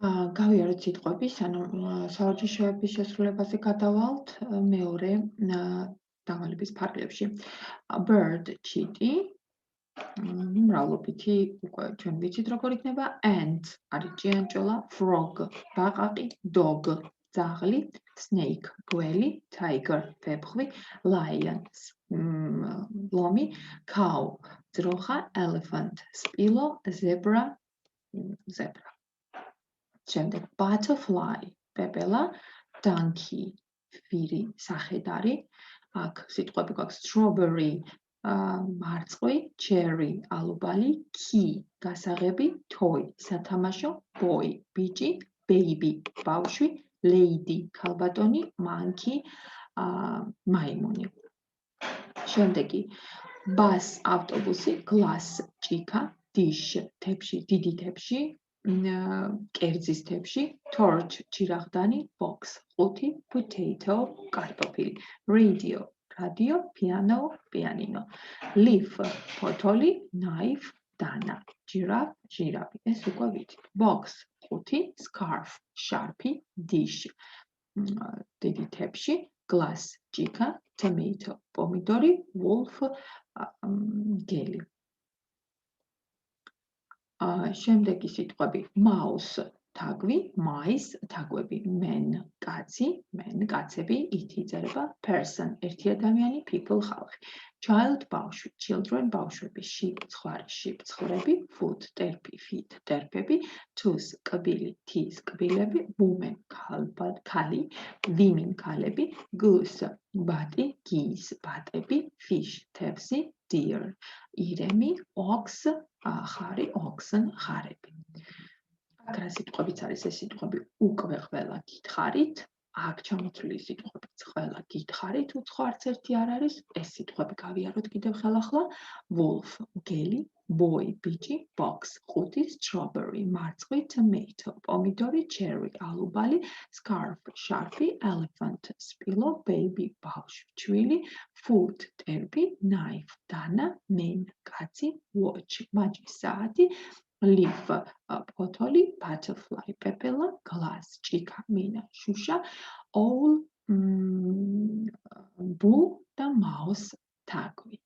გავიაროთ სიტყვების, ანუ სავარჯიშოების შესრულებაზე გადავალთ მეორე დავალების ფარგლებში. Bird, ჩიტი, მრავლობითი უკვე ჩვენ ვიცით როგორ იქნება. Ant არის ჭიანჭველა, frog, ბაყაყი, dog, ძაღლი, snake, გველი, tiger, ვეფხვი, lion, ლომი, cow, ძროხა, elephant, სპილო, zebra, ზებრა. შემდეგ butterfly, პეპელა, donkey, ვირი, სახედარი. აქ სიტყვები გვაქვს strawberry, მარწყვი, cherry, ალუბალი, key, გასაღები, toy, სათამაშო, boy, ბიჭი, baby, ბავშვი, lady, ქალბატონი, monkey, მაიმუნი. შემდეგი bus, ავტობუსი, glass, ჭიქა, dish, თებში, დიდი თებში, კერძის თებში, torch, ჩირაღდანი, box, ყუთი, potato, კარტოფილი, radio, რადიო, piano, პიანინო, leaf, ფოთოლი, knife, დანა, giraffe, ჟირაფი, ეს უკვე ვიცით. box, ყუთი, scarf, შარფი, dish, დიდი თებში, glass, ჭიქა, tomato, პომიდორი, wolf, გელი. შემდეგი სიტყვები mouse, თაგვი, mice, თაგვები, men, კაცი, men, კაცები, it იწერება, person, ერთი ადამიანი, people, ხალხი, child, ბავშვი, children, ბავშვები, sheep, ცხვარი, sheep, ცხვრები, foot, ტერფი, feet, ტერფები, tooth, კბილი, teeth, კბილები, woman, ქალი, women, ქალები, goose, ბატი, geese, ბატები, fish, თევზი, deer, ირემი, ox, ხარი, oxen, ხარები. აქ რა სიტყვებიც არის, ეს სიტყვები უკვე ყველა გითხარით, აქ ჩამოთვლილი სიტყვებიც ყველა გითხარით, უცხო არც ერთი არ არის, ეს სიტყვები გავიაროთ კიდევ ხელახლა, wolf, გელი, boy, ბიჭი, box, ყუთი, strawberry, მარწყვი, tomato, პომიდორი, cherry, ალუბალი, scarf, შარფი, elephant, სპილო, baby, ბავშვი, ჩვილი, foot, ტერფი, knife, დანა, men, კაცი, watch, მაჯის საათი, leaf, ფოთოლი, butterfly, პეპელა, glass, ჭიქა, მინა, შუშა, owl, bull და mouse, თაგვი.